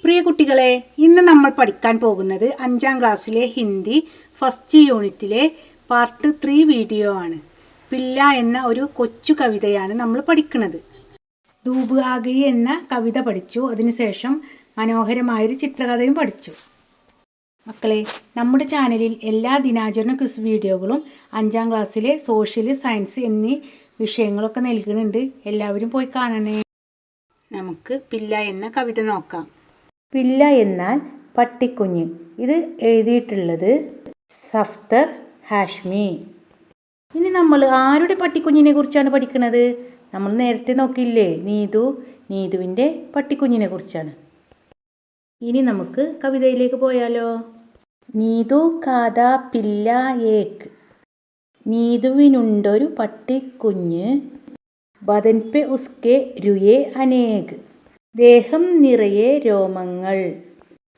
പ്രിയ കുട്ടികളെ, ഇന്ന് നമ്മൾ പഠിക്കാൻ പോകുന്നത് 5ാം ക്ലാസ്സിലെ ഹിന്ദി ഫസ്റ്റ് യൂണിറ്റിലെ പാർട്ട് 3 വീഡിയോ ആണ്. പില്ല എന്ന ഒരു കൊച്ചു കവിതയാണ് നമ്മൾ പഠിക്കുന്നത്. ധൂപ് ആ ഗയി എന്ന കവിത പഠിച്ചു. അതിനുശേഷം മനോഹരമായൊരു ചിത്രകഥയും പഠിച്ചു. മക്കളെ, നമ്മുടെ ചാനലിൽ എല്ലാ ദിനാചരണ ക്വിസ് വീഡിയോകളും 5ാം ക്ലാസ്സിലെ സോഷ്യൽ, സയൻസ് എന്നീ വിഷയങ്ങളൊക്കെ നൽകുന്നുണ്ട്. എല്ലാവരും പോയി കാണണേ. നമുക്ക് പില്ല എന്ന കവിത നോക്കാം. പില്ല എന്നാൽ പട്ടിക്കുഞ്ഞ്. ഇത് എഴുതിയിട്ടുള്ളത് സഫ്തർ ഹാഷ്മി. ഇനി നമ്മൾ ആരുടെ പട്ടിക്കുഞ്ഞിനെ കുറിച്ചാണ് പഠിക്കുന്നത്? നമ്മൾ നേരത്തെ നോക്കിയില്ലേ, നീതുവിൻ്റെ പട്ടിക്കുഞ്ഞിനെ കുറിച്ചാണ്. ഇനി നമുക്ക് കവിതയിലേക്ക് പോയാലോ. നീതു കാത പില്ല ഏക്. നീതുവിനുണ്ടൊരു പട്ടിക്കുഞ്ഞ്. ബദൻ പെ ഉസ്കെ രുയെ അനേക്. ദേഹം നിറയെ രോമങ്ങൾ.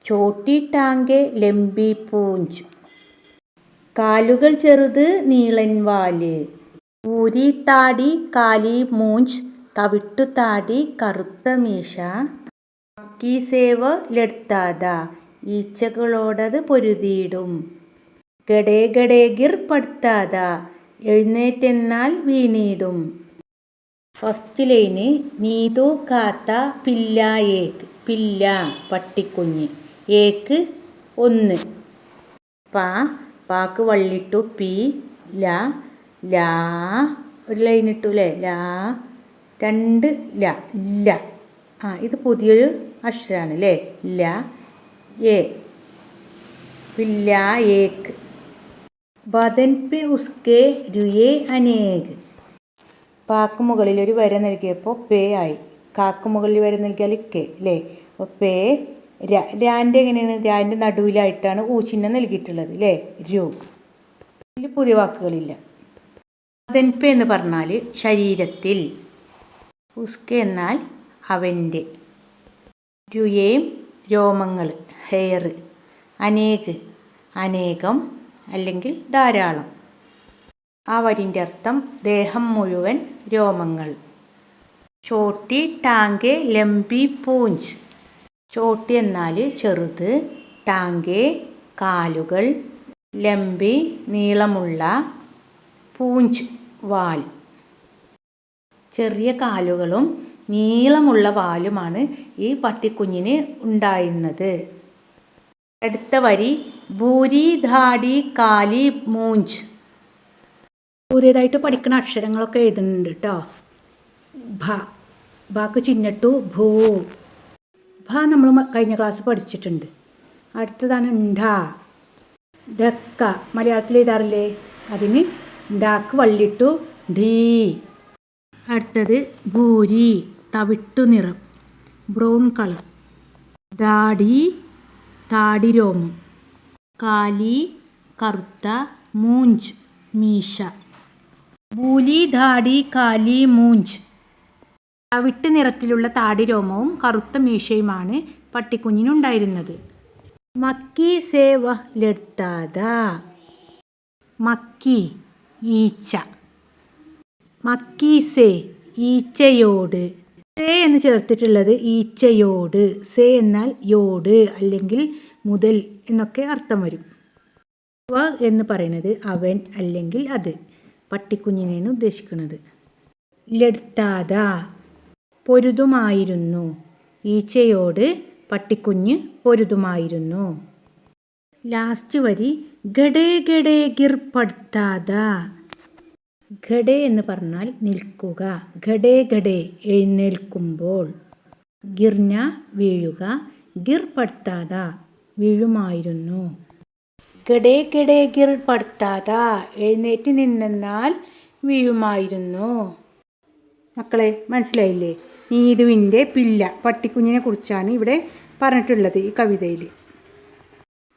ചോട്ടി ടാങ്കെ ലംബി പൂഞ്ച്. കാലുകൾ ചെറുത്, നീളൻ വാല്. ഊരി താടി കാലി മൂഞ്ച്. തവിട്ടു താടി കറുത്ത മീശ. മക്കി സേവ ലഡ്താദ. ഈച്ചകളോടത് പൊരുതിയിടും. ഗഡേ ഗഡേ ഗിർ പടുത്താദ. എഴുന്നേറ്റെന്നാൽ വീണിടും. ഫസ്റ്റ് ലൈന് നീതു കാത്ത പില്ല ഏക്ക്. പില്ല പട്ടിക്കുഞ്ഞ്. ഏക്ക് ഒന്ന്. പാക്ക് വള്ളിട്ടു. പി ല. ലാ ഒരു ലൈൻ ഇട്ടു അല്ലേ. ലാ രണ്ട് ല. ല ഇത് പുതിയൊരു അക്ഷരമാണ് അല്ലേ. ല ഏ. പില്ല ഏക്ക്. ബദൻ പെ ഉസ്കെ രുയെ അനേക്. പാക്ക് മുകളിൽ ഒരു വര നൽകിയപ്പോൾ പേ ആയി. കാക്ക് മുകളിൽ വര നൽകിയാൽ കെ അല്ലേ. അപ്പോൾ പേ രാൻ്റെ എങ്ങനെയാണ്? രാൻ്റെ നടുവിലായിട്ടാണ് ഊചിഹ്നം നൽകിയിട്ടുള്ളത് അല്ലേ. രു. ഇതിൽ പുതിയ വാക്കുകളില്ല. ബദൻപെ എന്ന് പറഞ്ഞാൽ ശരീരത്തിൽ. ഉസ്കെ എന്നാൽ അവൻ്റെ. രുയേം രോമങ്ങൾ, ഹെയർ. അനേക് അനേകം അല്ലെങ്കിൽ ധാരാളം. ആ വരിൻ്റെ അർത്ഥം ദേഹം മുഴുവൻ രോമങ്ങൾ. ചോട്ടി ടാങ്കെ ലംബി പൂഞ്ച്. ചോട്ടി എന്നാൽ ചെറുത്. ടാങ്കെ കാലുകൾ. ലംബി നീളമുള്ള. പൂഞ്ച് വാൽ. ചെറിയ കാലുകളും നീളമുള്ള വാലുമാണ് ഈ പട്ടിക്കുഞ്ഞിന് ഉണ്ടായിരുന്നത്. അടുത്ത വരി ഭൂരി ധാടി കാലി മൂഞ്ച്. പുതിയതായിട്ട് പഠിക്കുന്ന അക്ഷരങ്ങളൊക്കെ എഴുതുന്നുണ്ട് കേട്ടോ. ഭാക്ക് ചിഹ്നിട്ടു ഭൂ. ഭ നമ്മൾ കഴിഞ്ഞ ക്ലാസ് പഠിച്ചിട്ടുണ്ട്. അടുത്തതാണ് ഢ. ഡക്ക മലയാളത്തിൽ എഴുതാറില്ലേ, അതിന് ഡാക്ക് വള്ളിട്ടു ഢീ. അടുത്തത് ഭൂരി തവിട്ടു നിറം, ബ്രൗൺ കളർ. ദാടി താടി രോമം. കാലി കറുത്ത. മൂഞ്ച് മീശ. ഭൂലി ധാടി കാലി മൂഞ്ച്. തവിട്ട് നിറത്തിലുള്ള താടി രോമവും കറുത്ത മീശയുമാണ് പട്ടിക്കുഞ്ഞിനുണ്ടായിരുന്നത്. മക്കി സേ വഹ് ലഡ്താദ. മക്കി ഈച്ച. മക്കി സേ ഈച്ചയോട്. സേ എന്ന് ചേർത്തിട്ടുള്ളത് ഈച്ചയോട്. സേ എന്നാൽ യോട് അല്ലെങ്കിൽ മുതൽ എന്നൊക്കെ അർത്ഥം വരും. വ എന്ന് പറയുന്നത് അവൻ അല്ലെങ്കിൽ അത്. പട്ടിക്കുഞ്ഞിനെയാണ് ഉദ്ദേശിക്കുന്നത്. ലഡ്താദ പൊരുതുമായിരുന്നു. ഈച്ചയോട് പട്ടിക്കുഞ്ഞ് പൊരുതുമായിരുന്നു. ലാസ്റ്റ് വരി ഗഡേ ഗഡേ ഗിർ പടുത്താദ. ഗഡേ എന്ന് പറഞ്ഞാൽ നിൽക്കുക. ഗഡേ ഗഡേ എഴുന്നേൽക്കുമ്പോൾ. ഗിർന വീഴുക. ഗിർ പടുത്താദ വീഴുമായിരുന്നു. ഗഡേ ഗഡേ ഗിർ പടുത്താദ എഴുന്നേറ്റ് നിന്നാൽ വീഴുമായിരുന്നു. മക്കളെ മനസ്സിലായില്ലേ? നീതുവിൻ്റെ പില്ല പട്ടിക്കുഞ്ഞിനെ കുറിച്ചാണ് ഇവിടെ പറഞ്ഞിട്ടുള്ളത് ഈ കവിതയിൽ.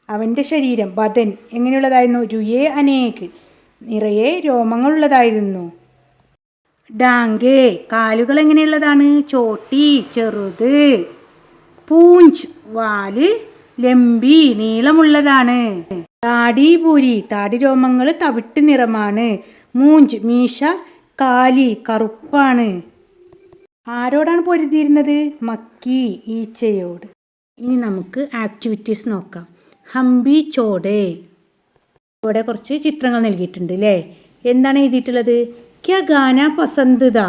അവൻ്റെ ശരീരം ബദൻ എങ്ങനെയുള്ളതായിരുന്നു? രുയെ അനേക് നിറയെ രോമങ്ങളുള്ളതായിരുന്നു. ഡാങ്കെ കാലുകൾ എങ്ങനെയുള്ളതാണ്? ചോട്ടി ചെറുത്. പൂഞ്ച് വാല്. ലംബി നീളമുള്ളതാണ്. താടി പൂരി താടി രോമങ്ങൾ തവിട്ട് നിറമാണ്. മൂഞ്ച് മീശ. കാലി കറുപ്പാണ്. ആരോടാണ് പൊരുതിയിരുന്നത്? മക്കി ഈച്ചയോട്. ഇനി നമുക്ക് ആക്ടിവിറ്റീസ് നോക്കാം. ഹംബി ചോടെ. ഇവിടെ കുറച്ച് ചിത്രങ്ങൾ നൽകിയിട്ടുണ്ട് അല്ലേ. എന്താണ് എഴുതിയിട്ടുള്ളത്? ക്യാ ഗാന പസന്ത് ദാ.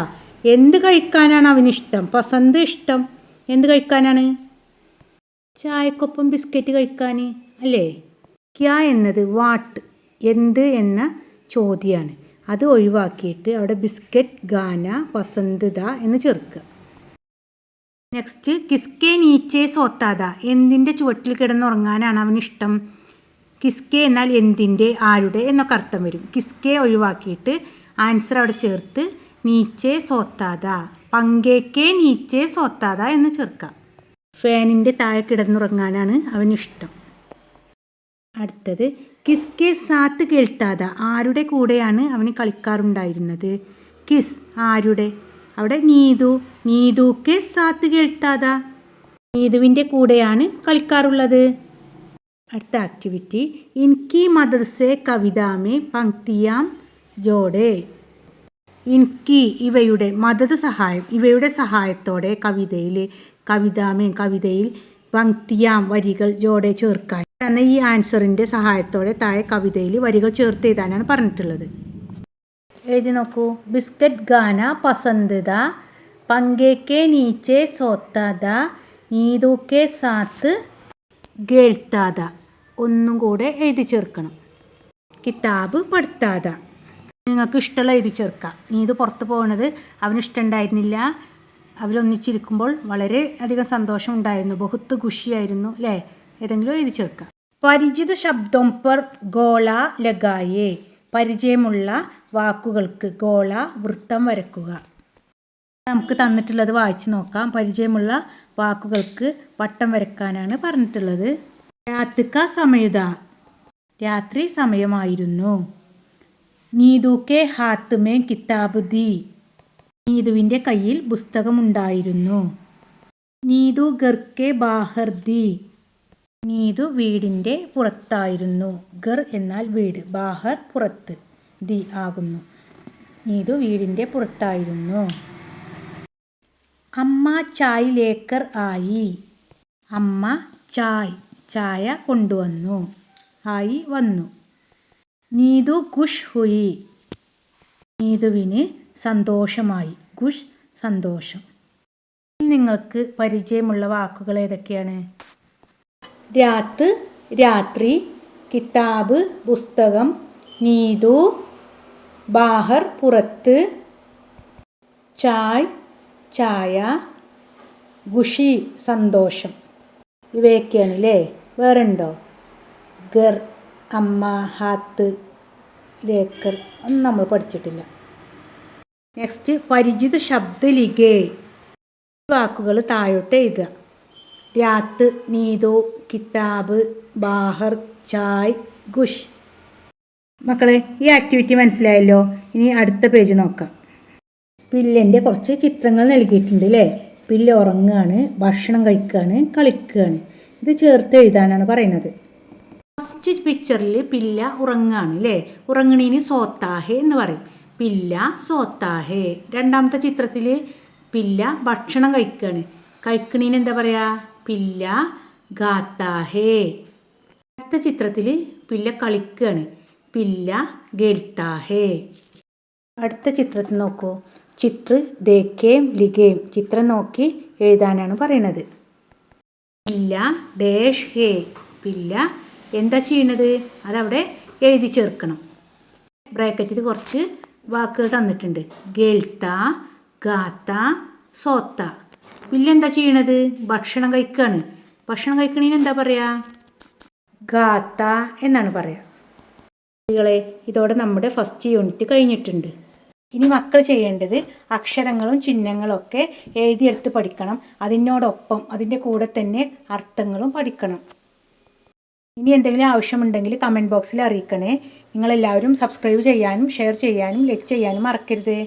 എന്ത് കഴിക്കാനാണ് അവനിഷ്ടം? പസന്ത് ഇഷ്ടം. എന്ത് കഴിക്കാനാണ്? ചായക്കൊപ്പം ബിസ്ക്കറ്റ് കഴിക്കാൻ അല്ലേ. ക്യാ എന്നത് വാട്ട്, എന്ത് എന്ന ചോദ്യമാണ്. അത് ഒഴിവാക്കിയിട്ട് അവിടെ ബിസ്ക്കറ്റ്, ഗാന, പസന്ത് ദാ എന്ന് ചേർക്കുക. നെക്സ്റ്റ്, കിസ്കെ നീച്ചെ സോത്താത. എന്തിൻ്റെ ചുവട്ടിൽ കിടന്നുറങ്ങാനാണ് അവനിഷ്ടം? കിസ്കെ എന്നാൽ എന്തിൻ്റെ, ആരുടെ എന്നൊക്കെ അർത്ഥം വരും. കിസ്കെ ഒഴിവാക്കിയിട്ട് ആൻസർ അവിടെ ചേർത്ത് നീച്ചെ സോത്താത, പങ്കേക്കെ നീച്ചെ സോത്താത എന്ന് ചേർക്കാം. ഫാനിൻ്റെ താഴെ കിടന്നുറങ്ങാനാണ് അവനിഷ്ടം. അടുത്തത്, കിസ്കെ സാത്ത് കേൾത്താത. ആരുടെ കൂടെയാണ് അവന് കളിക്കാറുണ്ടായിരുന്നത്? കിസ് ആരുടെ, അവിടെ നീതു. നീതുക്കെ സാത്ത് കേൾത്താത, നീതുവിൻ്റെ കൂടെയാണ് കളിക്കാറുള്ളത്. അടുത്ത ആക്ടിവിറ്റി, ഇൻകി മദദ് സെ കവിതാമേ പങ്ക്തിയാം ജോഡേ. ഇൻകി ഇവയുടെ, മദദ് സഹായം, ഇവയുടെ സഹായത്തോടെ കവിതയിൽ പങ്ക്തിയാം വരികൾ ജോഡേ ചേർക്കാൻ എന്ന ഈ ആൻസറിൻ്റെ സഹായത്തോടെ താഴെ കവിതയിൽ വരികൾ ചേർത്ത് എഴുതാനാണ് പറഞ്ഞിട്ടുള്ളത്. എഴുതി നോക്കൂ. ബിസ്ക്കറ്റ് ഗാന പസന്ത് ദാ, പങ്കേക്കെ നീച്ചെ സോത്താത, നീതുക്കെ സാത്ത് കേൾത്താത. ഒന്നും കൂടെ എഴുതി ചേർക്കണം. കിതാബ് പഠിത്താത. നിങ്ങൾക്ക് ഇഷ്ടമുള്ള എഴുതി ചേർക്കാം. നീതു പുറത്ത് പോകുന്നത് അവനിഷ്ടമുണ്ടായിരുന്നില്ല. അവരൊന്നിച്ചിരിക്കുമ്പോൾ വളരെ അധികം സന്തോഷം ഉണ്ടായിരുന്നു. ബഹുത്ത് ഖുഷിയായിരുന്നു അല്ലേ. ഏതെങ്കിലും എഴുതി ചേർക്കാം. പരിചിത ശബ്ദം പർ ഗോള ലഗായേ. പരിചയമുള്ള വാക്കുകൾക്ക് ഗോള വൃത്തം വരക്കുക. നമുക്ക് തന്നിട്ടുള്ളത് വായിച്ചു നോക്കാം. പരിചയമുള്ള വാക്കുകൾക്ക് വട്ടം വരക്കാനാണ് പറഞ്ഞിട്ടുള്ളത്. രാത്രിക സമയത. രാത്രി സമയമായിരുന്നു. നീതുക്കെ ഹാത്ത് മേ കിതാബ് ദി. നീതുവിൻ്റെ കയ്യിൽ പുസ്തകമുണ്ടായിരുന്നു. നീതു ഗർക്കെ ബാഹർ ദി. നീതു വീടിൻ്റെ പുറത്തായിരുന്നു. ഗർ എന്നാൽ വീട്, ബാഹർ പുറത്ത്, ദി ആകുന്നു. നീതു വീടിൻ്റെ പുറത്തായിരുന്നു. അമ്മ ചായ് ലേക്കർ ആയി. അമ്മ ചായ കൊണ്ടുവന്നു. ആയി വന്നു. നീതു ഖുഷ് ഹുയി. നീതുവിന് സന്തോഷമായി. ഖുഷ് സന്തോഷം. നിങ്ങൾക്ക് പരിചയമുള്ള വാക്കുകൾ ഏതൊക്കെയാണ്? രാത്രി, കിതാബ് പുസ്തകം, നീതു ബാഹർ പുറത്ത്, ചായ, ഖുഷി സന്തോഷം. ഇവയൊക്കെയാണ് അല്ലേ. വേറെ ഉണ്ടോ? ഗർ, അമ്മ, ഹാത്ത്, ലേക്കർ ഒന്നും നമ്മൾ പഠിച്ചിട്ടില്ല. നെക്സ്റ്റ്, പരിചിത ശബ്ദ ലിഖേ. വാക്കുകൾ താഴോട്ട് എഴുതുക. രാത്ത്, നീതു, കിതാബ്, ബാഹർ, ചായ്, ഖുഷ്. മക്കളെ, ഈ ആക്ടിവിറ്റി മനസ്സിലായല്ലോ. ഇനി അടുത്ത പേജ് നോക്കാം. പില്ലിൻ്റെ കുറച്ച് ചിത്രങ്ങൾ നൽകിയിട്ടുണ്ട് അല്ലേ. പില്ല് ഉറങ്ങുകയാണ്, ഭക്ഷണം കഴിക്കുകയാണ്, കളിക്കുകയാണ്. ഇത് ചേർത്ത് എഴുതാനാണ് പറയുന്നത്. ഫസ്റ്റ് പിക്ചറിൽ പില്ല ഉറങ്ങുകയാണ് അല്ലേ. ഉറങ്ങണീന് സോത്താഹേ എന്ന് പറയും. പില്ല സോത്താഹേ. രണ്ടാമത്തെ ചിത്രത്തിൽ പില്ല ഭക്ഷണം കഴിക്കുകയാണ്. കഴിക്കണീന് എന്താ പറയുക? പില്ല ഗാത്താഹേ. അടുത്ത ചിത്രത്തിൽ പില്ല കളിക്കുകയാണ്. പില്ല ഗേൽത്താഹേ. അടുത്ത ചിത്രത്തിൽ നോക്കൂ. ചിത്ര ദേക്കേം ലിഖേം. ചിത്രം നോക്കി എഴുതാനാണ് പറയുന്നത്. പില്ല ഡേഷ് ഹേ. പില്ല എന്താ ചെയ്യണത്? അതവിടെ എഴുതി ചേർക്കണം. ബ്രാക്കറ്റിൽ കുറച്ച് വാക്കുകൾ തന്നിട്ടുണ്ട്. ഗേൽത്ത, ഗാത്ത, സോത്ത. പില്ല എന്താ ചെയ്യണത്? ഭക്ഷണം കഴിക്കുകയാണ്. ഭക്ഷണം കഴിക്കണേന് എന്താ പറയുക? ഗാത്ത എന്നാണ് പറയുക. കുട്ടികളെ, ഇതോടെ നമ്മുടെ ഫസ്റ്റ് യൂണിറ്റ് കഴിഞ്ഞിട്ടുണ്ട്. ഇനി മക്കൾ ചെയ്യേണ്ടത് അക്ഷരങ്ങളും ചിഹ്നങ്ങളും ഒക്കെ എഴുതിയെടുത്ത് പഠിക്കണം. അതിനോടൊപ്പം അതിൻ്റെ കൂടെ തന്നെ അർത്ഥങ്ങളും പഠിക്കണം. ഇനി എന്തെങ്കിലും ആവശ്യമുണ്ടെങ്കിൽ കമൻറ്റ് ബോക്സിൽ അറിയിക്കണേ. നിങ്ങളെല്ലാവരും സബ്സ്ക്രൈബ് ചെയ്യാനും ഷെയർ ചെയ്യാനും ലൈക്ക് ചെയ്യാനും മറക്കരുത്.